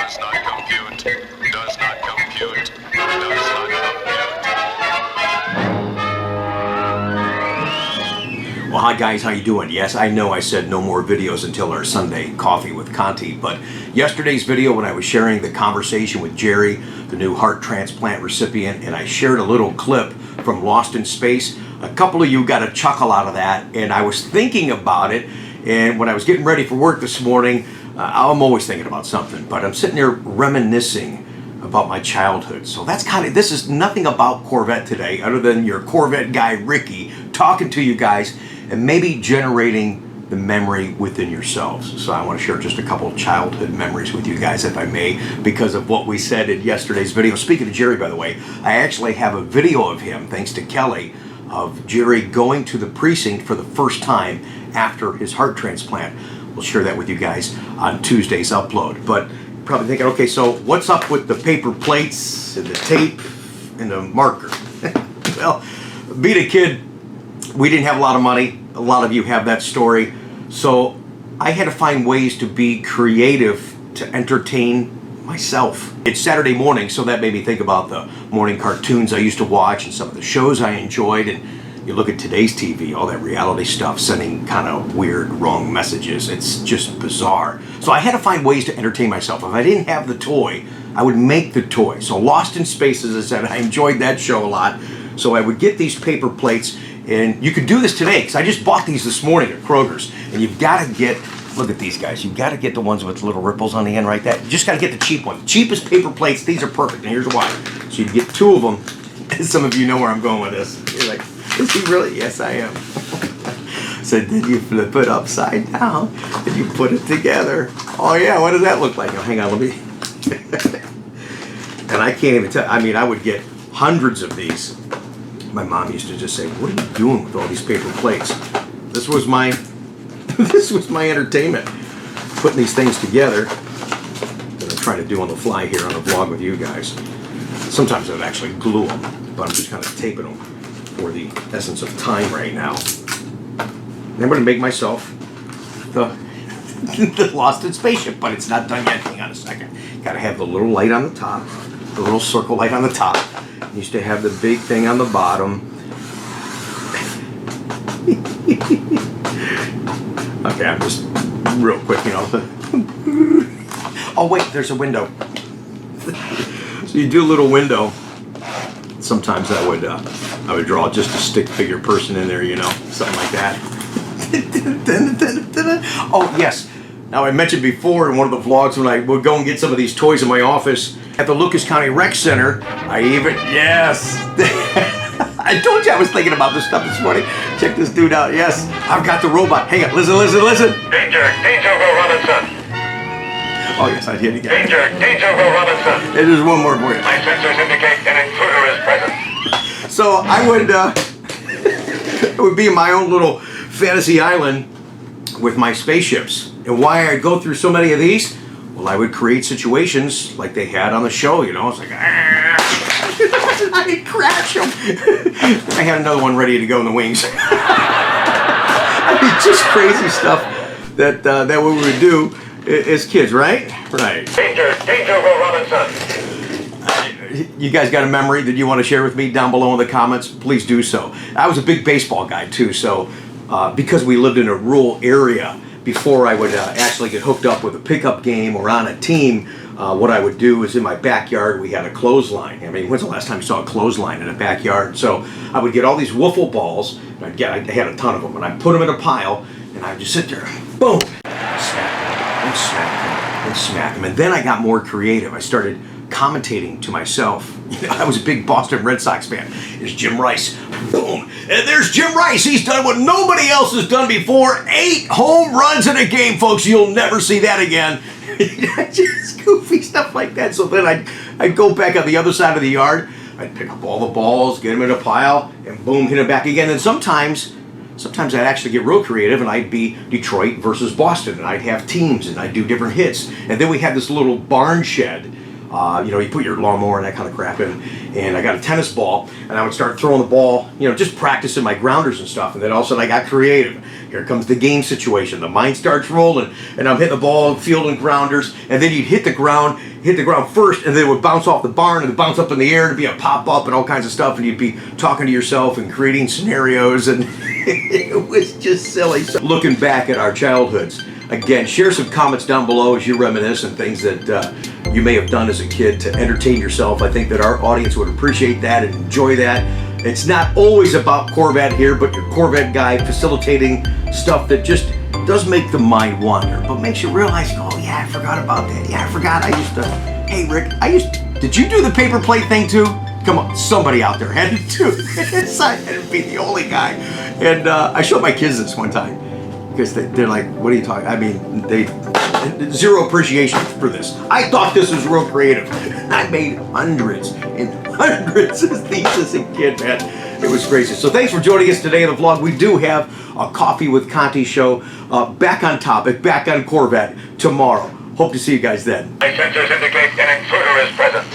Does not compute. Does not compute. Does not compute. Well, hi guys, how you doing? Yes, I know I said no more videos until our Sunday coffee with Conti, but yesterday's video when I was sharing the conversation with Jerry, the new heart transplant recipient, and I shared a little clip from Lost in Space, a couple of you got a chuckle out of that, and I was thinking about it, and when I was getting ready for work this morning, I'm always thinking about something, but I'm sitting there reminiscing about my childhood. So that's this is nothing about Corvette today, other than your Corvette guy, Ricky, talking to you guys, and maybe generating the memory within yourselves. So I want to share just a couple of childhood memories with you guys, if I may, because of what we said in yesterday's video. Speaking of Jerry, by the way, I actually have a video of him, thanks to Kelly, of Jerry going to the precinct for the first time after his heart transplant. We'll share that with you guys on Tuesday's upload. But you're probably thinking, okay, so what's up with the paper plates and the tape and the marker? Well, being a kid, we didn't have a lot of money. A lot of you have that story. So I had to find ways to be creative to entertain myself. It's Saturday morning, so that made me think about the morning cartoons I used to watch and some of the shows I enjoyed. And you look at today's TV, all that reality stuff sending kind of weird, wrong messages. It's just bizarre. So I had to find ways to entertain myself. If I didn't have the toy, I would make the toy. So Lost in Space, as I said, I enjoyed that show a lot. So I would get these paper plates. And you can do this today, because I just bought these this morning at Kroger's. And you've got to get, look at these guys, you've got to get the ones with little ripples on the end, right? That you just got to get the cheap ones. Cheapest paper plates, these are perfect, and here's why. So you get two of them, and some of you know where I'm going with this. You're like, is he really? Yes, I am. So then you flip it upside down, and you put it together. Oh yeah, what does that look like? Oh, hang on, let me. And I can't even tell, I mean, I would get hundreds of these. My mom used to just say, what are you doing with all these paper plates? This was my entertainment, putting these things together that I'm trying to do on the fly here on the vlog with you guys. Sometimes I would actually glue them, but I'm just kind of taping them for the essence of time right now. And I'm going to make myself the Lost in Spaceship, but it's not done yet. Hang on a second. Got to have the little light on the top, the little circle light on the top. Used to have the big thing on the bottom. Okay, I'm just real quick, you know. Oh wait, there's a window. So you do a little window. Sometimes I would draw just a stick figure person in there, you know, something like that. Oh yes. Now I mentioned before in one of the vlogs when I would go and get some of these toys in my office at the Lucas County Rec Center, yes! I told you I was thinking about this stuff this morning. Check this dude out, yes. I've got the robot. Hang on, listen. Danger, Will Robinson. Oh yes, I did it again. Danger, Will Robinson. There's one more for you. My sensors indicate an intruder is present. So I would be in my own little fantasy island with my spaceships. And why I'd go through so many of these? Well, I would create situations like they had on the show, you know. It's like, I'd crash them. I had another one ready to go in the wings. I mean, just crazy stuff that we would do as kids, right? Right. Danger, Will Robinson. You guys got a memory that you want to share with me down below in the comments? Please do so. I was a big baseball guy too, so because we lived in a rural area, before I would actually get hooked up with a pickup game or on a team, what I would do is in my backyard we had a clothesline. I mean, when's the last time you saw a clothesline in a backyard? So I would get all these wiffle balls, and I had a ton of them, and I'd put them in a pile, and I'd just sit there, boom, smack them. And then I got more creative. I started commentating to myself. You know, I was a big Boston Red Sox fan. There's Jim Rice. Boom. And there's Jim Rice. He's done what nobody else has done before. 8 home runs in a game, folks. You'll never see that again. Just goofy stuff like that. So then I'd go back on the other side of the yard. I'd pick up all the balls, get them in a pile, and boom, hit it back again. And sometimes I'd actually get real creative, and I'd be Detroit versus Boston, and I'd have teams, and I'd do different hits. And then we had this little barn shed You know, you put your lawnmower and that kind of crap in. And I got a tennis ball, and I would start throwing the ball, you know, just practicing my grounders and stuff. And then all of a sudden I got creative. Here comes the game situation. The mind starts rolling, and I'm hitting the ball, fielding grounders, and then you'd hit the ground first, and then it would bounce off the barn and it'd bounce up in the air to be a pop-up and all kinds of stuff, and you'd be talking to yourself and creating scenarios, and it was just silly. So looking back at our childhoods, again, share some comments down below as you reminisce and things that you may have done as a kid to entertain yourself. I think that our audience would appreciate that and enjoy that. It's not always about Corvette here, but your Corvette guy facilitating stuff that just does make the mind wander, but makes you realize, oh yeah, I forgot about that. Yeah, I forgot. I used to, hey Rick, did you do the paper plate thing too? Come on, somebody out there had to do this. I had to be the only guy. And I showed my kids this one time because they're like, what are you talking? I mean, they zero appreciation for this. I thought this was real creative. I made hundreds and hundreds of these as a kid, man. It was crazy. So thanks for joining us today in the vlog. We do have a Coffee with Conti show back on topic, back on Corvette tomorrow. Hope to see you guys then. My sensors indicate an intruder is present.